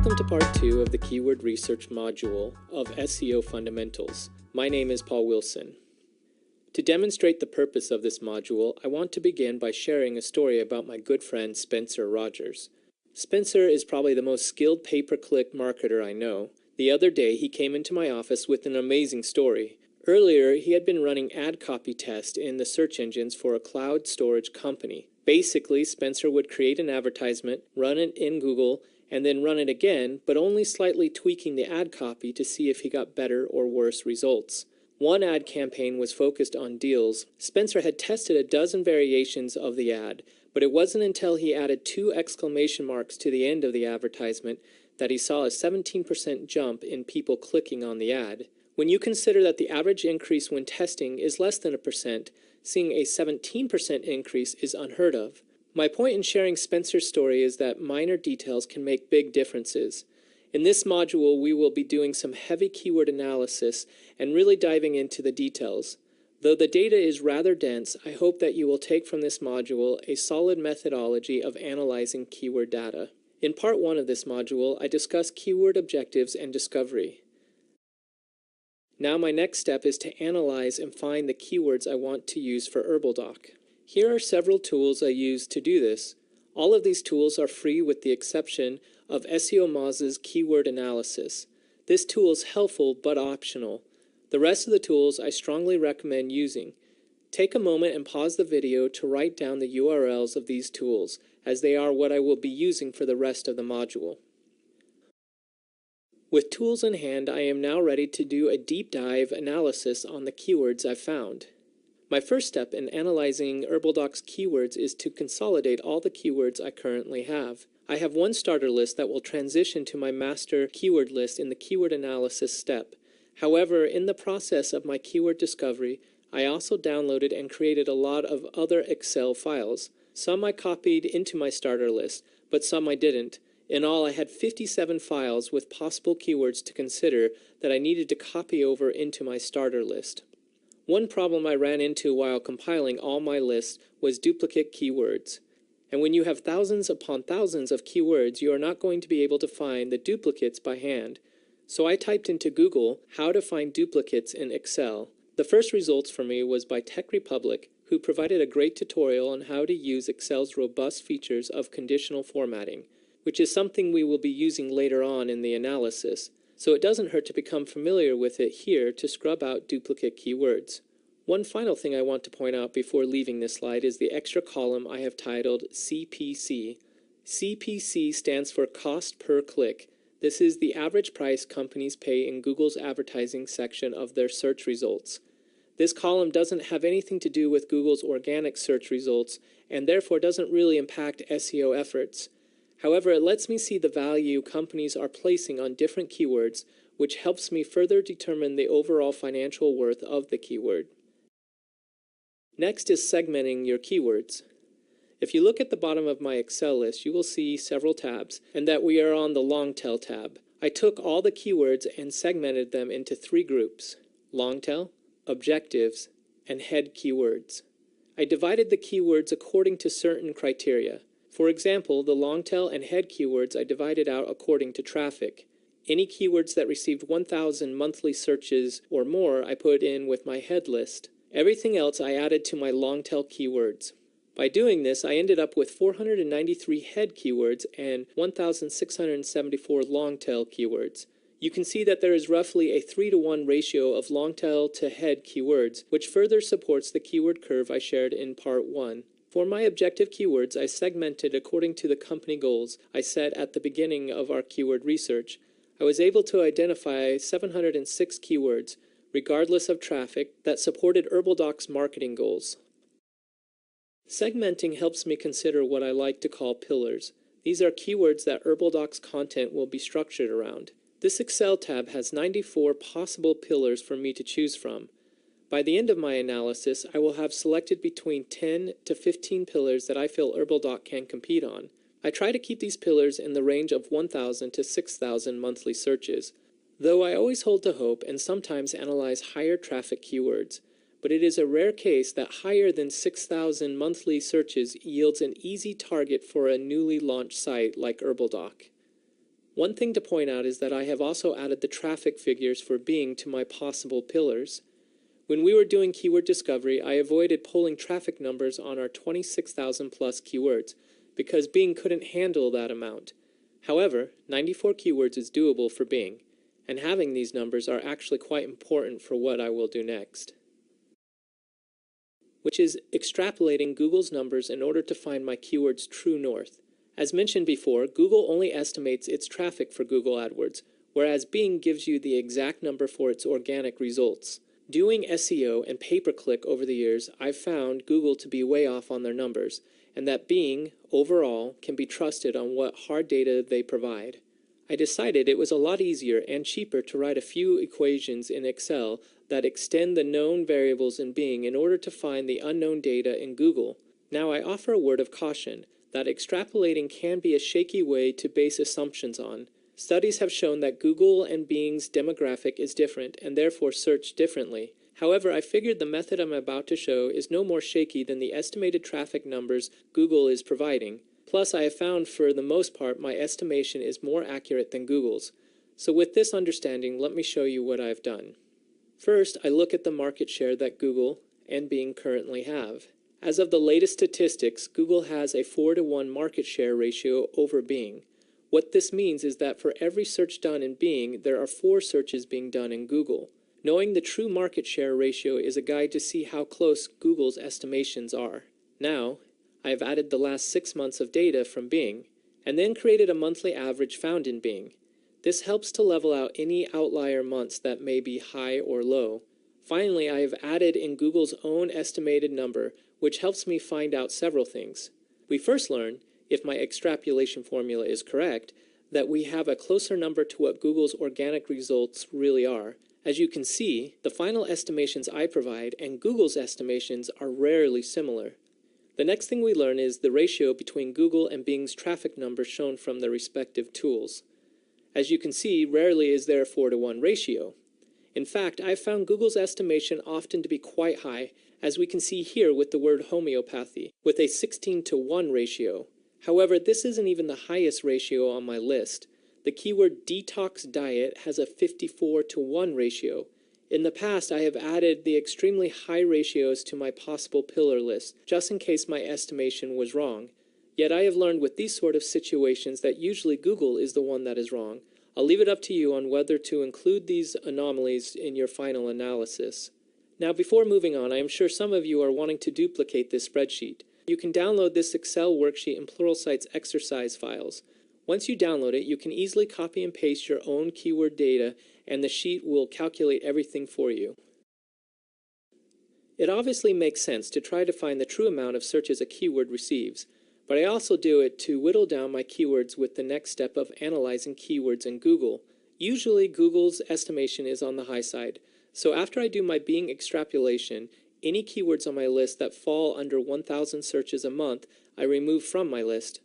Welcome to part 2 of the Keyword Research module of SEO Fundamentals. My name is Paul Wilson. To demonstrate the purpose of this module, I want to begin by sharing a story about my good friend Spencer Rogers. Spencer is probably the most skilled pay-per-click marketer I know. The other day, he came into my office with an amazing story. Earlier, he had been running ad copy tests in the search engines for a cloud storage company. Basically, Spencer would create an advertisement, run it in Google, and then run it again, but only slightly tweaking the ad copy to see if he got better or worse results. One ad campaign was focused on deals. Spencer had tested a dozen variations of the ad, but it wasn't until he added 2 exclamation marks to the end of the advertisement that he saw a 17% jump in people clicking on the ad. When you consider that the average increase when testing is less than 1%, seeing a 17% increase is unheard of. My point in sharing Spencer's story is that minor details can make big differences. In this module, we will be doing some heavy keyword analysis and really diving into the details. Though the data is rather dense, I hope that you will take from this module a solid methodology of analyzing keyword data. In part 1 of this module, I discuss keyword objectives and discovery. Now my next step is to analyze and find the keywords I want to use for HerbalDoc. Here are several tools I use to do this. All of these tools are free with the exception of SEO Moz's keyword analysis. This tool is helpful but optional. The rest of the tools I strongly recommend using. Take a moment and pause the video to write down the URLs of these tools, as they are what I will be using for the rest of the module. With tools in hand, I am now ready to do a deep dive analysis on the keywords I've found. My first step in analyzing HerbalDoc's keywords is to consolidate all the keywords I currently have. I have one starter list that will transition to my master keyword list in the keyword analysis step. However, in the process of my keyword discovery, I also downloaded and created a lot of other Excel files. Some I copied into my starter list, but some I didn't. In all, I had 57 files with possible keywords to consider that I needed to copy over into my starter list. One problem I ran into while compiling all my lists was duplicate keywords. And when you have thousands upon thousands of keywords, you are not going to be able to find the duplicates by hand. So I typed into Google how to find duplicates in Excel. The first results for me was by Tech Republic, who provided a great tutorial on how to use Excel's robust features of conditional formatting, which is something we will be using later on in the analysis. So it doesn't hurt to become familiar with it here to scrub out duplicate keywords. One final thing I want to point out before leaving this slide is the extra column I have titled CPC. CPC stands for cost per click. This is the average price companies pay in Google's advertising section of their search results. This column doesn't have anything to do with Google's organic search results and therefore doesn't really impact SEO efforts. However, it lets me see the value companies are placing on different keywords, which helps me further determine the overall financial worth of the keyword. Next is segmenting your keywords. If you look at the bottom of my Excel list, you will see several tabs, and that we are on the long tail tab. I took all the keywords and segmented them into 3 groups: long tail, objectives, and head keywords. I divided the keywords according to certain criteria. For example, the long tail and head keywords I divided out according to traffic. Any keywords that received 1,000 monthly searches or more I put in with my head list. Everything else I added to my long tail keywords. By doing this, I ended up with 493 head keywords and 1,674 long tail keywords. You can see that there is roughly a 3-to-1 ratio of long tail to head keywords, which further supports the keyword curve I shared in part 1. For my objective keywords, I segmented according to the company goals I set at the beginning of our keyword research. I was able to identify 706 keywords, regardless of traffic, that supported HerbalDoc's marketing goals. Segmenting helps me consider what I like to call pillars. These are keywords that HerbalDoc's content will be structured around. This Excel tab has 94 possible pillars for me to choose from. By the end of my analysis, I will have selected between 10 to 15 pillars that I feel HerbalDoc can compete on. I try to keep these pillars in the range of 1,000 to 6,000 monthly searches, though I always hold to hope and sometimes analyze higher traffic keywords. But it is a rare case that higher than 6,000 monthly searches yields an easy target for a newly launched site like HerbalDoc. One thing to point out is that I have also added the traffic figures for Bing to my possible pillars. When we were doing keyword discovery, I avoided pulling traffic numbers on our 26,000 plus keywords because Bing couldn't handle that amount. However, 94 keywords is doable for Bing, and having these numbers are actually quite important for what I will do next, which is extrapolating Google's numbers in order to find my keyword's true north. As mentioned before, Google only estimates its traffic for Google AdWords, whereas Bing gives you the exact number for its organic results. Doing SEO and pay-per-click over the years, I've found Google to be way off on their numbers, and that Bing, overall, can be trusted on what hard data they provide. I decided it was a lot easier and cheaper to write a few equations in Excel that extend the known variables in Bing in order to find the unknown data in Google. Now I offer a word of caution that extrapolating can be a shaky way to base assumptions on. Studies have shown that Google and Bing's demographic is different and therefore search differently. However, I figured the method I'm about to show is no more shaky than the estimated traffic numbers Google is providing. Plus, I have found for the most part my estimation is more accurate than Google's. So with this understanding, let me show you what I've done. First, I look at the market share that Google and Bing currently have. As of the latest statistics, Google has a 4-to-1 market share ratio over Bing. What this means is that for every search done in Bing, there are 4 searches being done in Google. Knowing the true market share ratio is a guide to see how close Google's estimations are. Now, I have added the last 6 months of data from Bing, and then created a monthly average found in Bing. This helps to level out any outlier months that may be high or low. Finally, I have added in Google's own estimated number, which helps me find out several things. We first learn, if my extrapolation formula is correct, that we have a closer number to what Google's organic results really are. As you can see, the final estimations I provide and Google's estimations are rarely similar. The next thing we learn is the ratio between Google and Bing's traffic numbers shown from their respective tools. As you can see, rarely is there a 4-to-1 ratio. In fact, I've found Google's estimation often to be quite high, as we can see here with the word homeopathy, with a 16-to-1 ratio. However, this isn't even the highest ratio on my list. The keyword detox diet has a 54-to-1 ratio. In the past, I have added the extremely high ratios to my possible pillar list, just in case my estimation was wrong. Yet I have learned with these sort of situations that usually Google is the one that is wrong. I'll leave it up to you on whether to include these anomalies in your final analysis. Now, before moving on, I am sure some of you are wanting to duplicate this spreadsheet. You can download this Excel worksheet in Pluralsight's exercise files. Once you download it, you can easily copy and paste your own keyword data, and the sheet will calculate everything for you. It obviously makes sense to try to find the true amount of searches a keyword receives, but I also do it to whittle down my keywords with the next step of analyzing keywords in Google. Usually Google's estimation is on the high side, so after I do my Bing extrapolation, any keywords on my list that fall under 1,000 searches a month, I remove from my list.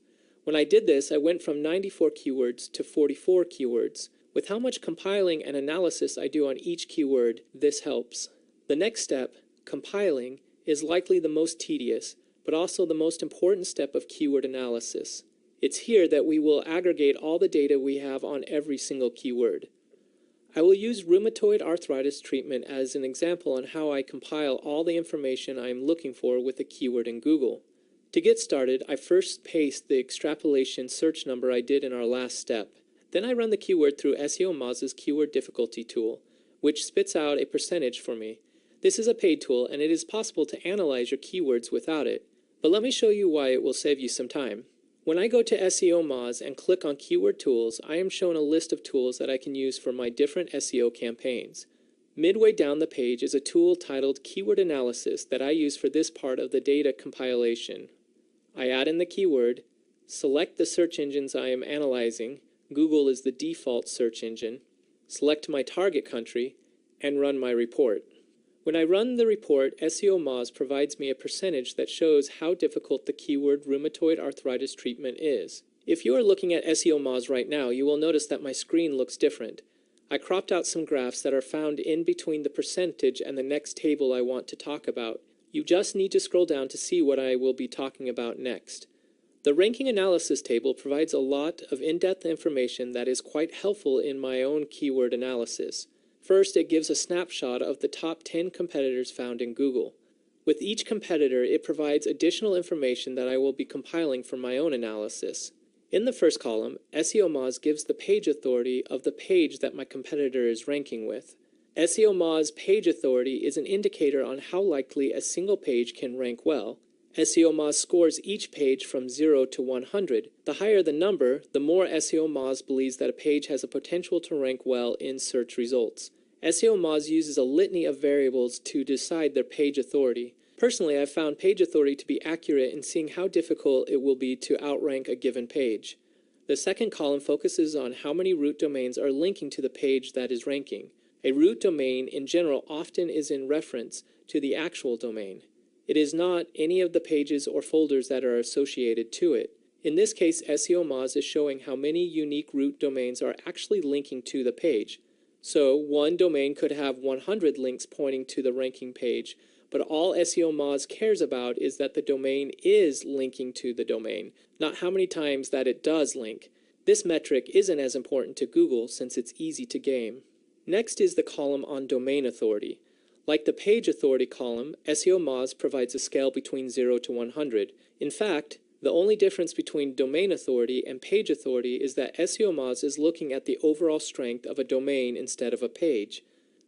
When I did this, I went from 94 keywords to 44 keywords. With how much compiling and analysis I do on each keyword, this helps. The next step, compiling, is likely the most tedious, but also the most important step of keyword analysis. It's here that we will aggregate all the data we have on every single keyword. I will use rheumatoid arthritis treatment as an example on how I compile all the information I am looking for with a keyword in Google. To get started, I first paste the extrapolation search number I did in our last step. Then I run the keyword through SEO Moz's keyword difficulty tool, which spits out a percentage for me. This is a paid tool, and it is possible to analyze your keywords without it. But let me show you why it will save you some time. When I go to SEO Moz and click on Keyword Tools, I am shown a list of tools that I can use for my different SEO campaigns. Midway down the page is a tool titled Keyword Analysis that I use for this part of the data compilation. I add in the keyword, select the search engines I am analyzing, Google is the default search engine, select my target country, and run my report. When I run the report, SEO Moz provides me a percentage that shows how difficult the keyword rheumatoid arthritis treatment is. If you are looking at SEO Moz right now, you will notice that my screen looks different. I cropped out some graphs that are found in between the percentage and the next table I want to talk about. You just need to scroll down to see what I will be talking about next. The ranking analysis table provides a lot of in-depth information that is quite helpful in my own keyword analysis. First, it gives a snapshot of the top 10 competitors found in Google. With each competitor, it provides additional information that I will be compiling for my own analysis. In the first column, SEO Moz gives the page authority of the page that my competitor is ranking with. SEO Moz page authority is an indicator on how likely a single page can rank well. SEO Moz scores each page from 0 to 100. The higher the number, the more SEO Moz believes that a page has a potential to rank well in search results. SEO Moz uses a litany of variables to decide their page authority. Personally, I've found page authority to be accurate in seeing how difficult it will be to outrank a given page. The second column focuses on how many root domains are linking to the page that is ranking. A root domain in general often is in reference to the actual domain. It is not any of the pages or folders that are associated to it. In this case, SEO Moz is showing how many unique root domains are actually linking to the page. So, one domain could have 100 links pointing to the ranking page, but all SEO Moz cares about is that the domain is linking to the domain, not how many times that it does link. This metric isn't as important to Google since it's easy to game. Next is the column on domain authority. Like the page authority column, SEO Moz provides a scale between 0 to 100. In fact, the only difference between domain authority and page authority is that SEO Moz is looking at the overall strength of a domain instead of a page.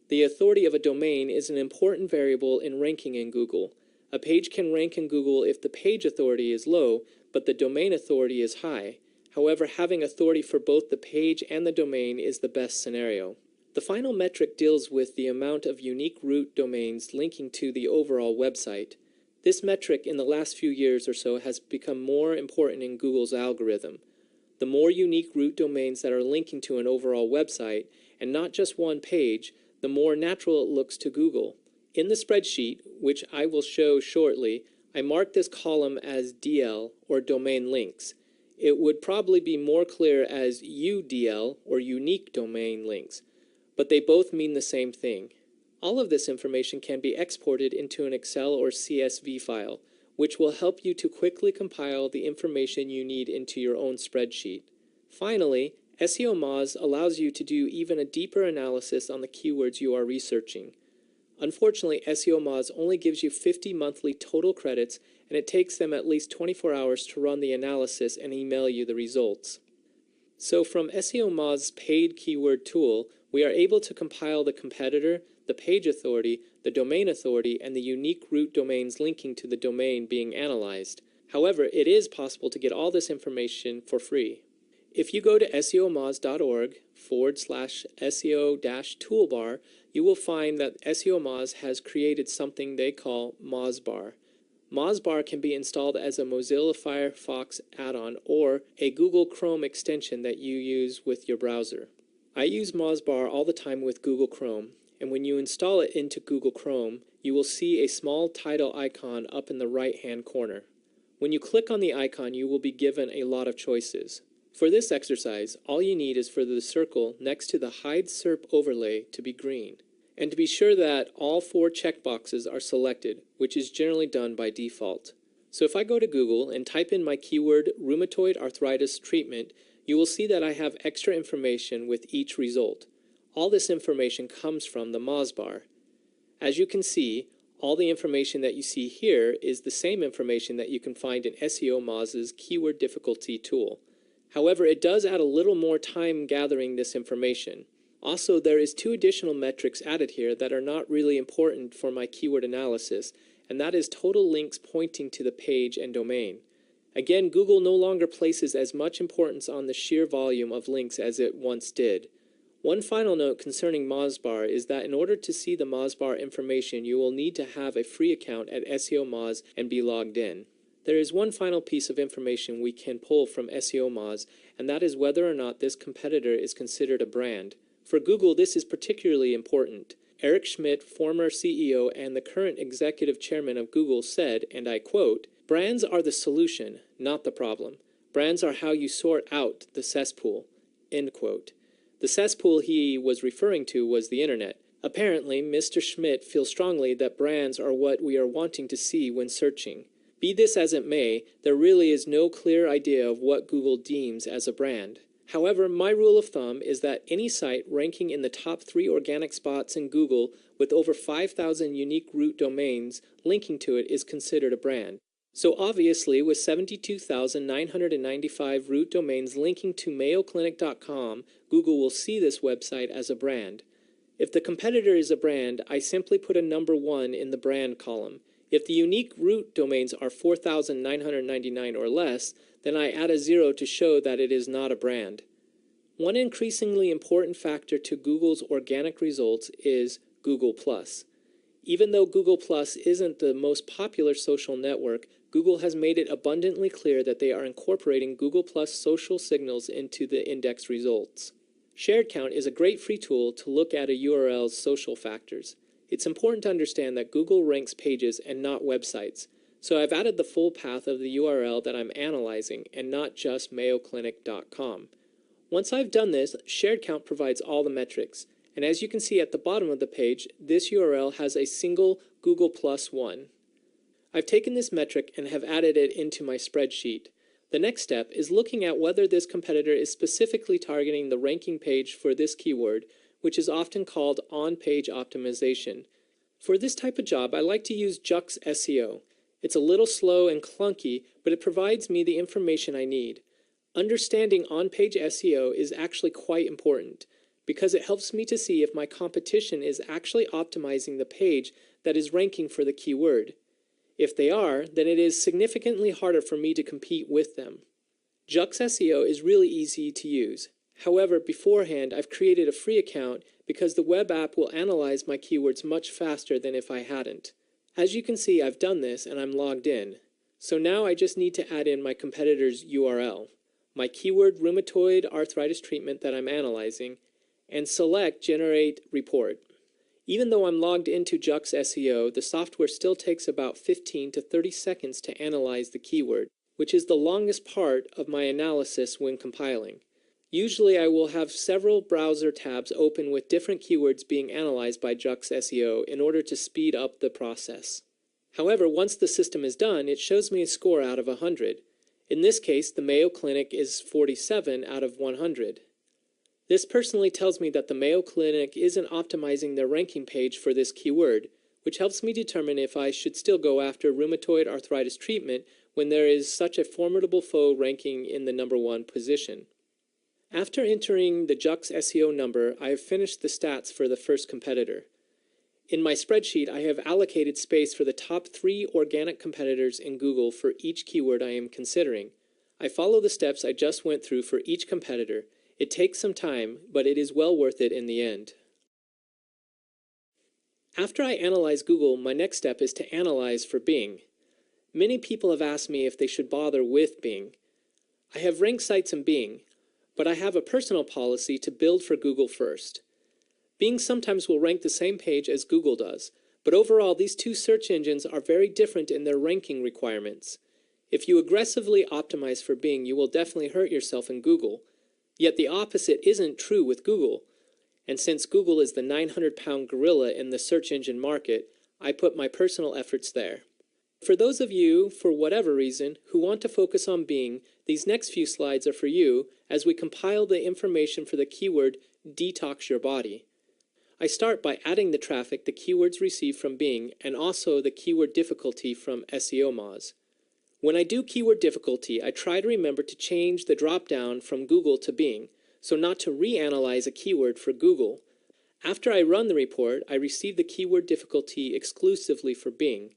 The authority of a domain is an important variable in ranking in Google. A page can rank in Google if the page authority is low, but the domain authority is high. However, having authority for both the page and the domain is the best scenario. The final metric deals with the amount of unique root domains linking to the overall website. This metric in the last few years or so has become more important in Google's algorithm. The more unique root domains that are linking to an overall website, and not just one page, the more natural it looks to Google. In the spreadsheet, which I will show shortly, I marked this column as DL, or domain links. It would probably be more clear as UDL, or unique domain links, but they both mean the same thing. All of this information can be exported into an Excel or CSV file, which will help you to quickly compile the information you need into your own spreadsheet. Finally, SEO Moz allows you to do even a deeper analysis on the keywords you are researching. Unfortunately, SEO Moz only gives you 50 monthly total credits, and it takes them at least 24 hours to run the analysis and email you the results. So from SEO Moz's paid keyword tool, we are able to compile the competitor, the page authority, the domain authority, and the unique root domains linking to the domain being analyzed. However, it is possible to get all this information for free. If you go to seomoz.org/SEO-toolbar, you will find that SEO Moz has created something they call Mozbar. Mozbar can be installed as a Mozilla Firefox add-on or a Google Chrome extension that you use with your browser. I use Mozbar all the time with Google Chrome, and when you install it into Google Chrome, you will see a small title icon up in the right-hand corner. When you click on the icon, you will be given a lot of choices. For this exercise, all you need is for the circle next to the Hide SERP overlay to be green, and to be sure that all 4 checkboxes are selected, which is generally done by default. So if I go to Google and type in my keyword rheumatoid arthritis treatment, you will see that I have extra information with each result. All this information comes from the Mozbar. As you can see, all the information that you see here is the same information that you can find in SEO Moz's keyword difficulty tool. However, it does add a little more time gathering this information. Also, there is 2 additional metrics added here that are not really important for my keyword analysis, and that is total links pointing to the page and domain. Again, Google no longer places as much importance on the sheer volume of links as it once did. One final note concerning Mozbar is that in order to see the Mozbar information, you will need to have a free account at SEO Moz and be logged in. There is one final piece of information we can pull from SEO Moz, and that is whether or not this competitor is considered a brand. For Google, this is particularly important. Eric Schmidt, former CEO and the current executive chairman of Google, said, and I quote, "Brands are the solution, not the problem. Brands are how you sort out the cesspool." End quote. The cesspool he was referring to was the internet. Apparently, Mr. Schmidt feels strongly that brands are what we are wanting to see when searching. Be this as it may, there really is no clear idea of what Google deems as a brand. However, my rule of thumb is that any site ranking in the top 3 organic spots in Google with over 5,000 unique root domains linking to it is considered a brand. So obviously, with 72,995 root domains linking to mayoclinic.com, Google will see this website as a brand. If the competitor is a brand, I simply put a number 1 in the brand column. If the unique root domains are 4,999 or less, then I add a 0 to show that it is not a brand. One increasingly important factor to Google's organic results is Google+. Even though Google+ isn't the most popular social network, Google has made it abundantly clear that they are incorporating Google+ social signals into the index results. Shared count is a great free tool to look at a URL's social factors. It's important to understand that Google ranks pages and not websites, so I've added the full path of the URL that I'm analyzing and not just mayoclinic.com. Once I've done this, shared count provides all the metrics, and as you can see at the bottom of the page, this URL has a single Google+ one. I've taken this metric and have added it into my spreadsheet. The next step is looking at whether this competitor is specifically targeting the ranking page for this keyword, which is often called on-page optimization. For this type of job, I like to use Jux SEO. It's a little slow and clunky, but it provides me the information I need. Understanding on-page SEO is actually quite important, because it helps me to see if my competition is actually optimizing the page that is ranking for the keyword. If they are, then it is significantly harder for me to compete with them. Jux SEO is really easy to use. However, beforehand, I've created a free account because the web app will analyze my keywords much faster than if I hadn't. As you can see, I've done this and I'm logged in. So now I just need to add in my competitor's URL, my keyword rheumatoid arthritis treatment that I'm analyzing, and select Generate Report. Even though I'm logged into Jux SEO, the software still takes about 15 to 30 seconds to analyze the keyword, which is the longest part of my analysis when compiling. Usually I will have several browser tabs open with different keywords being analyzed by Jux SEO in order to speed up the process. However, once the system is done, it shows me a score out of 100. In this case, the Mayo Clinic is 47 out of 100. This personally tells me that the Mayo Clinic isn't optimizing their ranking page for this keyword, which helps me determine if I should still go after rheumatoid arthritis treatment when there is such a formidable foe ranking in the number 1 position. After entering the Jux SEO number, I have finished the stats for the first competitor. In my spreadsheet, I have allocated space for the top 3 organic competitors in Google for each keyword I am considering. I follow the steps I just went through for each competitor. It takes some time, but it is well worth it in the end. After I analyze Google, my next step is to analyze for Bing. Many people have asked me if they should bother with Bing. I have ranked sites in Bing, but I have a personal policy to build for Google first. Bing sometimes will rank the same page as Google does, but overall these two search engines are very different in their ranking requirements. If you aggressively optimize for Bing, you will definitely hurt yourself in Google. Yet the opposite isn't true with Google. And since Google is the 900-pound gorilla in the search engine market, I put my personal efforts there. For those of you, for whatever reason, who want to focus on Bing, these next few slides are for you as we compile the information for the keyword detox your body. I start by adding the traffic the keywords receive from Bing and also the keyword difficulty from SEO Moz. When I do keyword difficulty, I try to remember to change the drop-down from Google to Bing, so not to reanalyze a keyword for Google. After I run the report, I receive the keyword difficulty exclusively for Bing.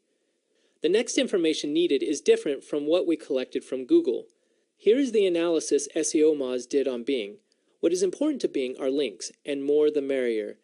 The next information needed is different from what we collected from Google. Here is the analysis SEO Moz did on Bing. What is important to Bing are links, and more the merrier.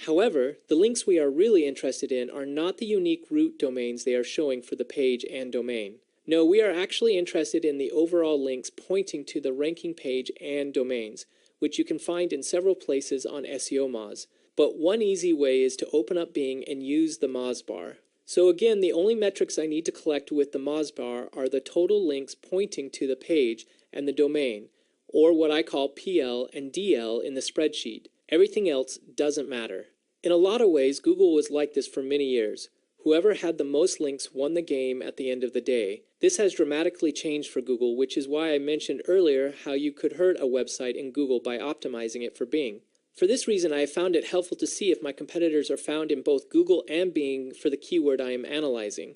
However, the links we are really interested in are not the unique root domains they are showing for the page and domain. No, we are actually interested in the overall links pointing to the ranking page and domains, which you can find in several places on SEO Moz. But one easy way is to open up Bing and use the Moz bar. So again, the only metrics I need to collect with the Moz bar are the total links pointing to the page and the domain, or what I call PL and DL in the spreadsheet. Everything else doesn't matter. In a lot of ways, Google was like this for many years. Whoever had the most links won the game at the end of the day. This has dramatically changed for Google, which is why I mentioned earlier how you could hurt a website in Google by optimizing it for Bing. For this reason, I have found it helpful to see if my competitors are found in both Google and Bing for the keyword I am analyzing.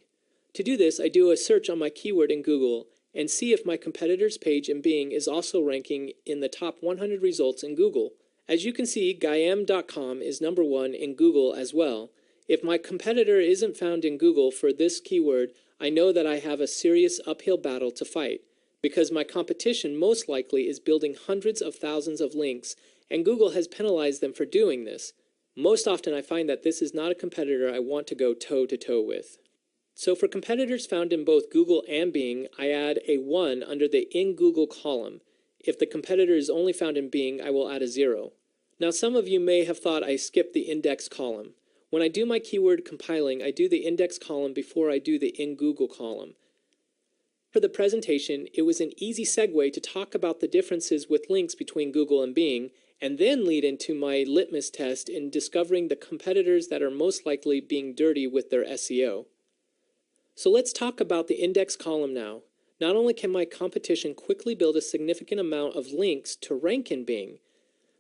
To do this, I do a search on my keyword in Google and see if my competitor's page in Bing is also ranking in the top 100 results in Google. As you can see, Gayam.com is number 1 in Google as well. If my competitor isn't found in Google for this keyword, I know that I have a serious uphill battle to fight, because my competition most likely is building hundreds of thousands of links, and Google has penalized them for doing this. Most often I find that this is not a competitor I want to go toe-to-toe with. So for competitors found in both Google and Bing, I add a 1 under the In Google column. If the competitor is only found in Bing, I will add a 0. Now some of you may have thought I skipped the index column. When I do my keyword compiling, I do the index column before I do the In Google column. For the presentation, it was an easy segue to talk about the differences with links between Google and Bing, and then lead into my litmus test in discovering the competitors that are most likely being dirty with their SEO. So let's talk about the index column now. Not only can my competition quickly build a significant amount of links to rank in Bing,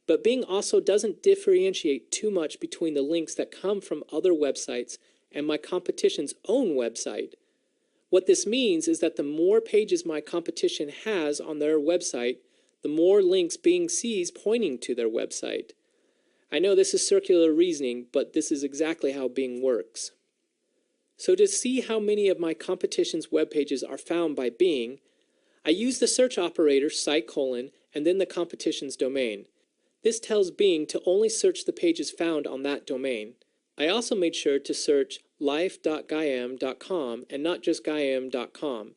but Bing also doesn't differentiate too much between the links that come from other websites and my competition's own website. What this means is that the more pages my competition has on their website, the more links Bing sees pointing to their website. I know this is circular reasoning, but this is exactly how Bing works. So to see how many of my competition's web pages are found by Bing, I use the search operator site : and then the competition's domain. This tells Bing to only search the pages found on that domain. I also made sure to search life.gayam.com and not just gayam.com.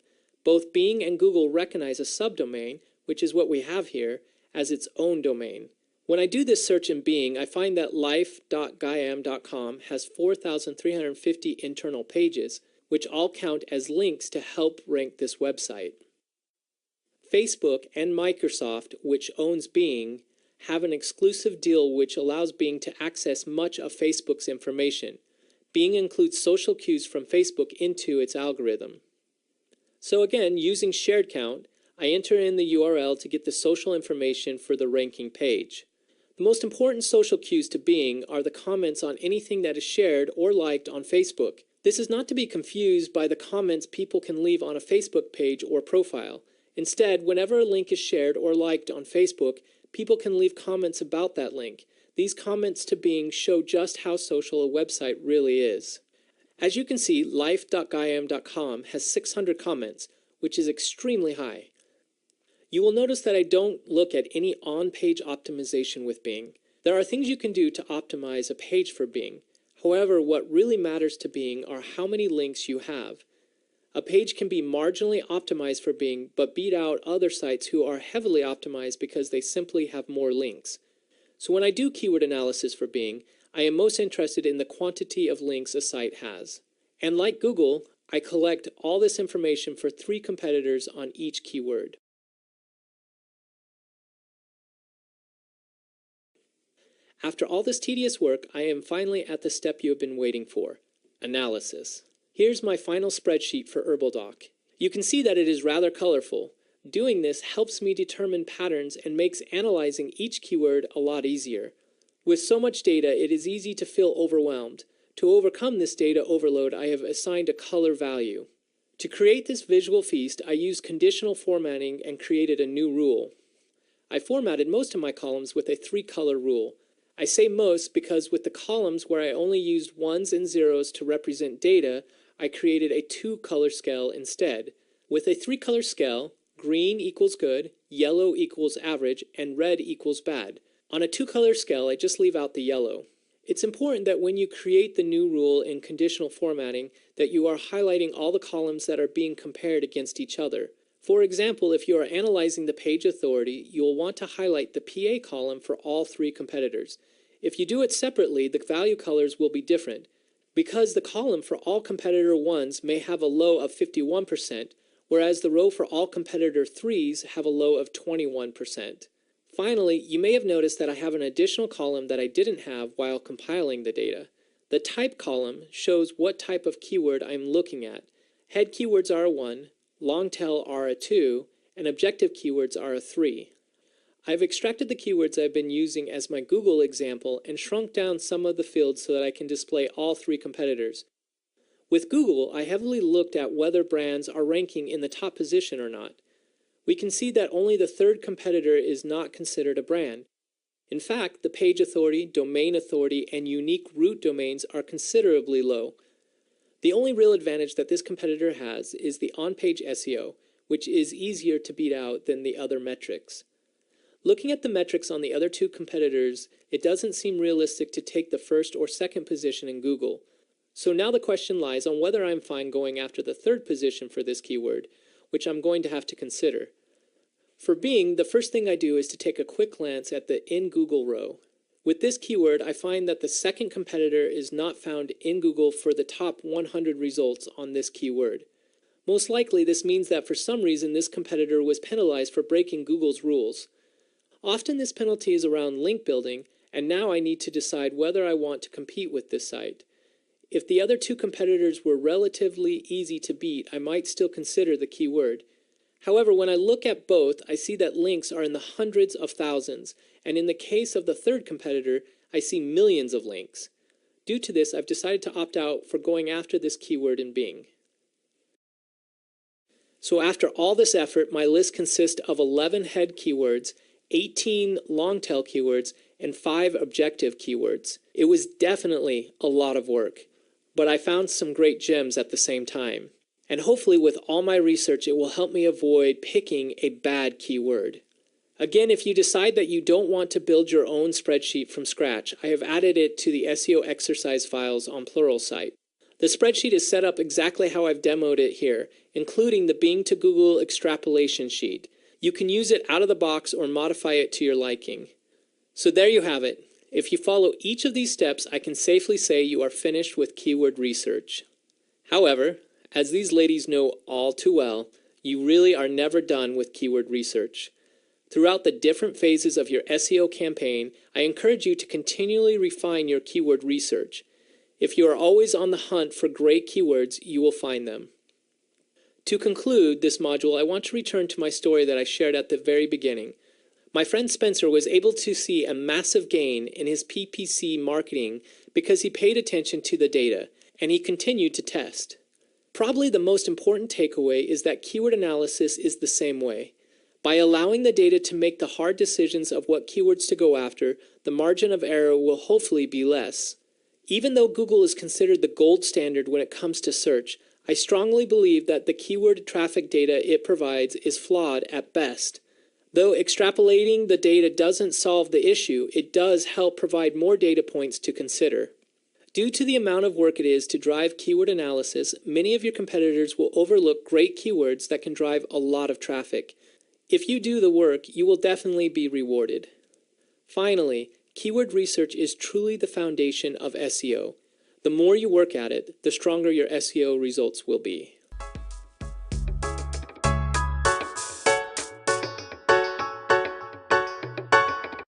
Both Bing and Google recognize a subdomain, which is what we have here, as its own domain. When I do this search in Bing, I find that life.gayam.com has 4,350 internal pages, which all count as links to help rank this website. Facebook and Microsoft, which owns Bing, have an exclusive deal which allows Bing to access much of Facebook's information. Bing includes social cues from Facebook into its algorithm. So again, using shared count, I enter in the URL to get the social information for the ranking page. The most important social cues to Bing are the comments on anything that is shared or liked on Facebook. This is not to be confused by the comments people can leave on a Facebook page or profile. Instead, whenever a link is shared or liked on Facebook, people can leave comments about that link. These comments to Bing show just how social a website really is. As you can see, life.gayam.com has 600 comments, which is extremely high. You will notice that I don't look at any on-page optimization with Bing. There are things you can do to optimize a page for Bing. However, what really matters to Bing are how many links you have. A page can be marginally optimized for Bing, but beat out other sites who are heavily optimized because they simply have more links. So when I do keyword analysis for Bing, I am most interested in the quantity of links a site has. And like Google, I collect all this information for 3 competitors on each keyword. After all this tedious work, I am finally at the step you have been waiting for: analysis. Here's my final spreadsheet for HerbalDoc. You can see that it is rather colorful. Doing this helps me determine patterns and makes analyzing each keyword a lot easier. With so much data, it is easy to feel overwhelmed. To overcome this data overload, I have assigned a color value. To create this visual feast, I used conditional formatting and created a new rule. I formatted most of my columns with a 3-color rule. I say most because with the columns where I only used 1s and 0s to represent data, I created a 2-color scale instead. With a 3-color scale, green equals good, yellow equals average, and red equals bad. On a 2-color scale, I just leave out the yellow. It's important that when you create the new rule in conditional formatting, that you are highlighting all the columns that are being compared against each other. For example, if you are analyzing the page authority, you will want to highlight the PA column for all 3 competitors. If you do it separately, the value colors will be different, because the column for all competitor 1s may have a low of 51%, whereas the row for all competitor 3s have a low of 21%. Finally, you may have noticed that I have an additional column that I didn't have while compiling the data. The type column shows what type of keyword I'm looking at. Head keywords are a 1, long tail are a 2, and objective keywords are a 3. I've extracted the keywords I've been using as my Google example and shrunk down some of the fields so that I can display all 3 competitors. With Google, I heavily looked at whether brands are ranking in the top position or not. We can see that only the 3rd competitor is not considered a brand. In fact, the page authority, domain authority, and unique root domains are considerably low. The only real advantage that this competitor has is the on-page SEO, which is easier to beat out than the other metrics. Looking at the metrics on the other 2 competitors, it doesn't seem realistic to take the 1st or 2nd position in Google. So now the question lies on whether I'm fine going after the 3rd position for this keyword, which I'm going to have to consider. For Bing, the first thing I do is to take a quick glance at the In Google row. With this keyword, I find that the 2nd competitor is not found in Google for the top 100 results on this keyword. Most likely, this means that for some reason this competitor was penalized for breaking Google's rules. Often this penalty is around link building, and now I need to decide whether I want to compete with this site. If the other 2 competitors were relatively easy to beat, I might still consider the keyword. However, when I look at both, I see that links are in the hundreds of thousands, and in the case of the 3rd competitor, I see millions of links. Due to this, I've decided to opt out for going after this keyword in Bing. So after all this effort, my list consists of 11 head keywords, 18 long tail keywords, and 5 objective keywords. It was definitely a lot of work, but I found some great gems at the same time. And hopefully with all my research, it will help me avoid picking a bad keyword. Again, if you decide that you don't want to build your own spreadsheet from scratch, I have added it to the SEO exercise files on Pluralsight. The spreadsheet is set up exactly how I've demoed it here, including the Bing to Google extrapolation sheet. You can use it out of the box or modify it to your liking. So there you have it. If you follow each of these steps, I can safely say you are finished with keyword research. However, as these ladies know all too well, you really are never done with keyword research. Throughout the different phases of your SEO campaign, I encourage you to continually refine your keyword research. If you are always on the hunt for great keywords, you will find them. To conclude this module, I want to return to my story that I shared at the very beginning. My friend Spencer was able to see a massive gain in his PPC marketing because he paid attention to the data, and he continued to test. Probably the most important takeaway is that keyword analysis is the same way. By allowing the data to make the hard decisions of what keywords to go after, the margin of error will hopefully be less. Even though Google is considered the gold standard when it comes to search, I strongly believe that the keyword traffic data it provides is flawed at best. Though extrapolating the data doesn't solve the issue, it does help provide more data points to consider. Due to the amount of work it is to drive keyword analysis, many of your competitors will overlook great keywords that can drive a lot of traffic. If you do the work, you will definitely be rewarded. Finally, keyword research is truly the foundation of SEO. The more you work at it, the stronger your SEO results will be.